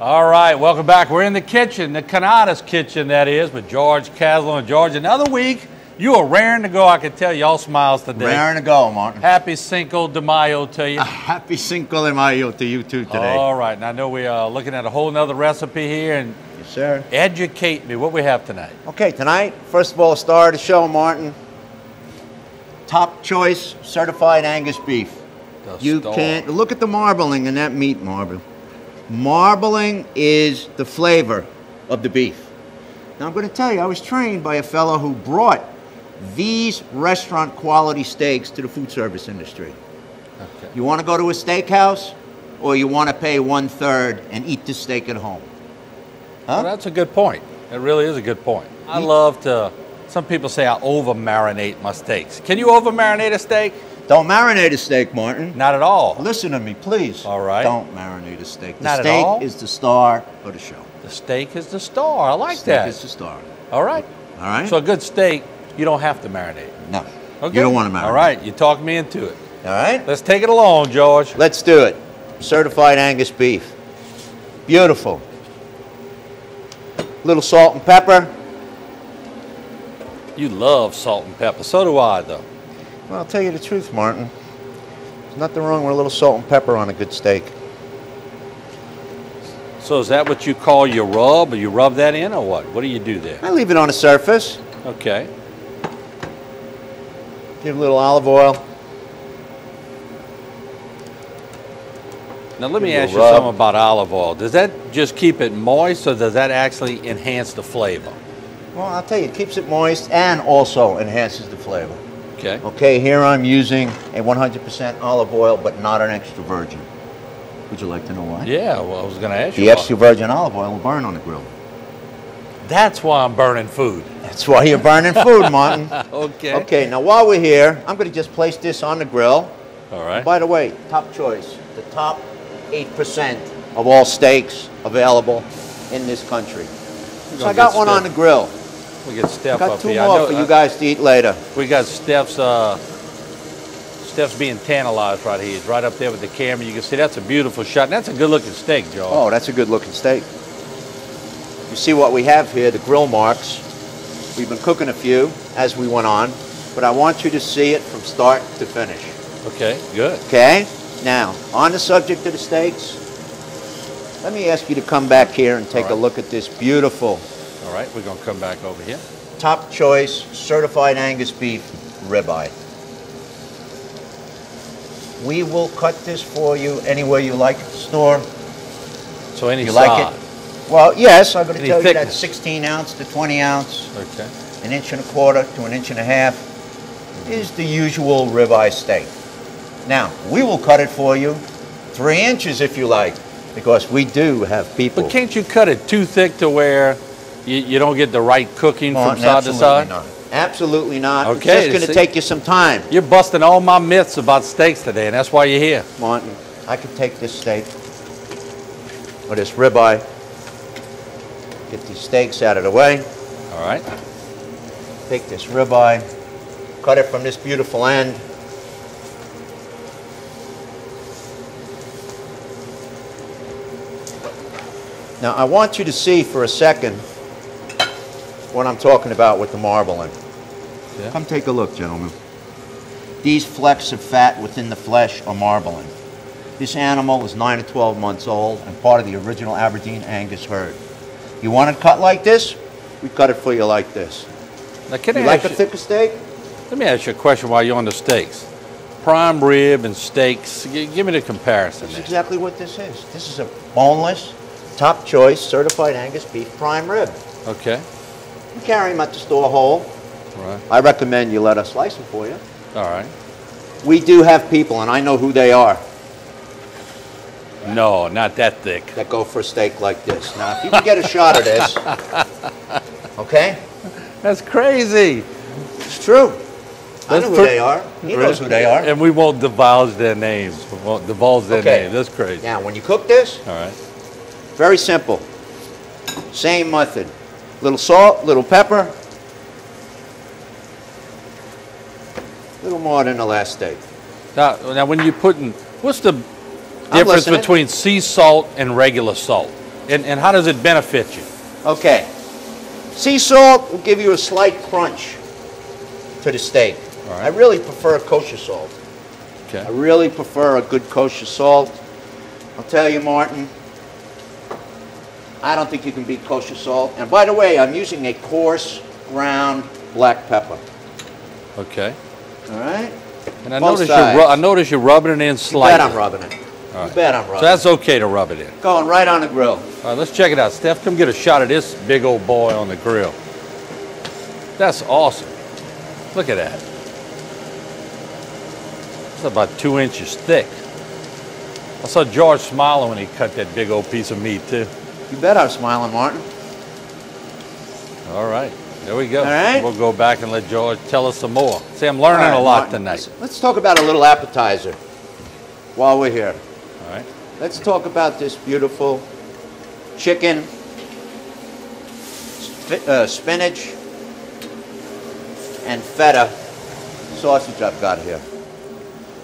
All right, welcome back. We're in the kitchen, the Cannata's kitchen, that is, with George Caslow and George. Another week, you are raring to go. I can tell y'all smiles today. Raring to go, Martin. Happy Cinco de Mayo to you. Happy Cinco de Mayo to you too today. All right, and I know we are looking at a whole nother recipe here, and yes, sir. Educate me. What we have tonight? Okay, tonight, first of all, star of the show, Martin. Top choice certified Angus beef. You can't look at the marbling in that meat, marble. Marbling is the flavor of the beef. Now I'm going to tell you, I was trained by a fellow who brought these restaurant quality steaks to the food service industry. Okay. You want to go to a steakhouse, or you want to pay 1/3 and eat the steak at home? Huh? Well, that's a good point. It really is a good point. I love to, some people say I over-marinate my steaks. Can you over-marinate a steak? Don't marinate a steak, Martin. Not at all. Listen to me, please. All right. Don't marinate a steak. Not at all? The steak is the star of the show. The steak is the star. I like that. The steak is the star. All right. All right. So a good steak, you don't have to marinate. No. Okay. You don't want to marinate. All right. You talked me into it. All right. Let's take it along, George. Let's do it. Certified Angus beef. Beautiful. Little salt and pepper. You love salt and pepper. So do I, though. Well, I'll tell you the truth, Martin. There's nothing wrong with a little salt and pepper on a good steak. So is that what you call your rub, or you rub that in, or what? What do you do there? I leave it on the surface. Okay. Give a little olive oil. Now let me ask you something about olive oil. Does that just keep it moist, or does that actually enhance the flavor? Well, I'll tell you, it keeps it moist and also enhances the flavor. Okay. Okay, here I'm using a 100% olive oil, but not an extra virgin. Would you like to know why? Yeah, well, I was going to ask you. The extra virgin olive oil will burn on the grill. That's why I'm burning food. That's why you're burning food, Martin. Okay. Okay, now while we're here, I'm going to just place this on the grill. All right. By the way, top choice, the top 8% of all steaks available in this country. So I got one on the grill. We get Steph got up two here. more for you guys to eat later. We got Steph's being tantalized right here. He's right up there with the camera. You can see that's a beautiful shot. And that's a good looking steak, Joe. Oh, that's a good looking steak. You see what we have here, the grill marks. We've been cooking a few as we went on, but I want you to see it from start to finish. Okay, good. Okay, now on the subject of the steaks, let me ask you to come back here and take a look at this beautiful. All right, we're going to come back over here. Top choice, certified Angus beef ribeye. We will cut this for you any way you like at the store. So any you size? Like it? Well, yes, I'm going to tell thickness? you that 16 ounce to 20 ounce, okay, 1.25 to 1.5 inches is the usual ribeye steak. Now, we will cut it for you 3 inches if you like, because we do have people. But can't you cut it too thick to where you don't get the right cooking from side to side? Not. Absolutely not. Okay, it's just going to take you some time. You're busting all my myths about steaks today, and that's why you're here. Martin, I could take this steak, or this ribeye, get these steaks out of the way. All right. Take this ribeye, cut it from this beautiful end. Now, I want you to see for a second what I'm talking about with the marbling. Yeah. Come take a look, gentlemen. These flecks of fat within the flesh are marbling. This animal is 9 to 12 months old and part of the original Aberdeen Angus herd. You want it cut like this? We cut it for you like this. Now, can you like a thicker steak? Let me ask you a question while you're on the steaks. Prime rib and steaks, give me the comparison. That's exactly what this is. This is a boneless, top choice, certified Angus beef prime rib. Okay. You carry them at the store whole. Right. I recommend you let us slice them for you. All right. We do have people, and I know who they are. No, not that thick. That go for a steak like this. Now, if you can get a shot of this, okay? That's crazy. It's true. I know who they are. He knows who they are. And we won't divulge their names. We won't divulge their names. That's crazy. Now, when you cook this, all right, very simple. Same method. Little salt, little pepper. A little more than the last steak. Now when you're putting, what's the difference between sea salt and regular salt? And how does it benefit you? Okay. Sea salt will give you a slight crunch to the steak. All right. I really prefer kosher salt. Okay. I really prefer a good kosher salt. I'll tell you, Martin, I don't think you can beat kosher salt. And by the way, I'm using a coarse ground black pepper. Okay. All right? And I notice you're rubbing it in slightly. You bet I'm rubbing it. All right. You bet I'm rubbing it. So that's okay to rub it in. Going right on the grill. All right, let's check it out. Steph, come get a shot of this big old boy on the grill. That's awesome. Look at that. It's about 2 inches thick. I saw George smiling when he cut that big old piece of meat, too. You bet I'm smiling, Martin. All right. There we go. All right. We'll go back and let George tell us some more. See, I'm learning a lot Martin, tonight. Let's talk about a little appetizer while we're here. All right. Let's talk about this beautiful chicken, spinach, and feta sausage I've got here.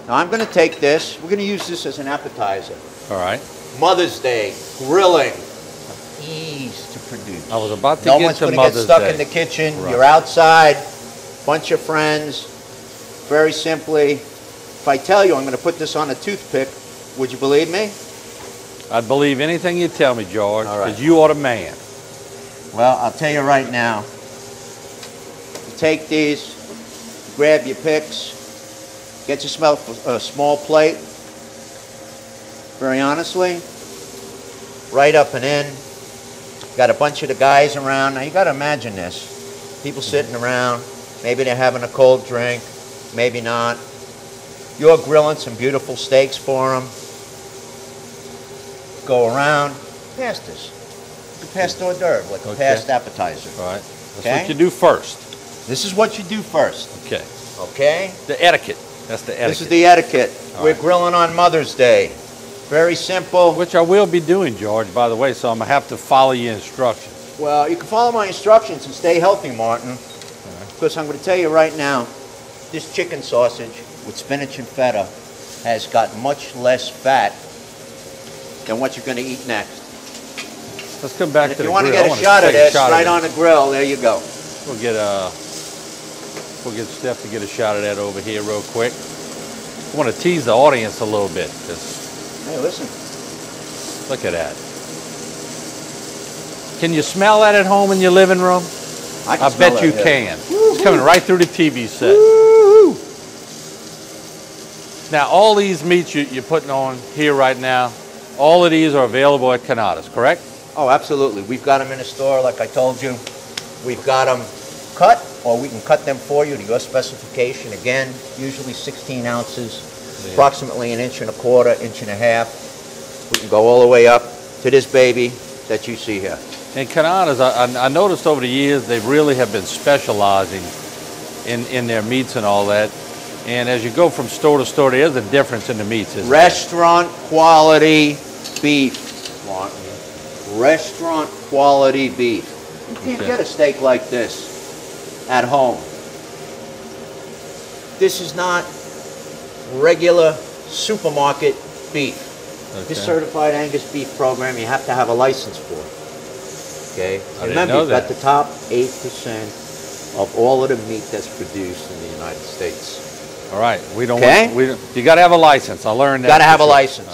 Now I'm going to take this. We're going to use this as an appetizer. All right. Mother's Day, grilling, ease to produce. I was about to no get one's to going to Mother's get stuck Day. in the kitchen. Right. You're outside, bunch of friends. Very simply, if I tell you I'm going to put this on a toothpick, would you believe me? I'd believe anything you tell me, George, All right. because you are the man. Well, I'll tell you right now. You take these, grab your picks, get yourself a small plate. Very honestly, right up and in. Got a bunch of the guys around. Now you got to imagine this. People sitting around. Maybe they're having a cold drink. Maybe not. You're grilling some beautiful steaks for them. Go around. Pass this. You can pass hors d'oeuvre, like a past appetizer. All right. That's Okay? what you do first. This is what you do first. Okay. Okay? The etiquette. That's the etiquette. This is the etiquette. All We're right. grilling on Mother's Day. Very simple. Which I will be doing, George, by the way, so I'm going to have to follow your instructions. Well, you can follow my instructions and stay healthy, Martin. Because I'm going to tell you right now, this chicken sausage with spinach and feta has got much less fat than what you're going to eat next. Let's come back And to if the you want to grill. get I a wanna shot of take this shot right on the grill, there you go. We'll get Steph to get a shot of that over here real quick. I want to tease the audience a little bit. Hey, listen. Look at that. Can you smell that at home in your living room? I bet you can. It's coming right through the TV set. Woo-hoo. Now, all these meats you're putting on here right now, all of these are available at Cannata's, correct? Oh, absolutely. We've got them in the store, like I told you. We've got them cut, or we can cut them for you to your specification. Again, usually 16 ounces, approximately 1.25 inches, 1.5 inches. We can go all the way up to this baby that you see here. And Cannata's, I noticed over the years, they really have been specializing in their meats and all that. And as you go from store to store, there is a difference in the meats, isn't there? Restaurant quality beef, Martin. Restaurant quality beef. You can't get a steak like this at home. This is not regular supermarket beef. This certified Angus beef program, you have to have a license for. Okay? Remember, you've got the top 8% of all of the meat that's produced in the United States. All right. We don't want, you got to have a license. I learned that. Got to have a license.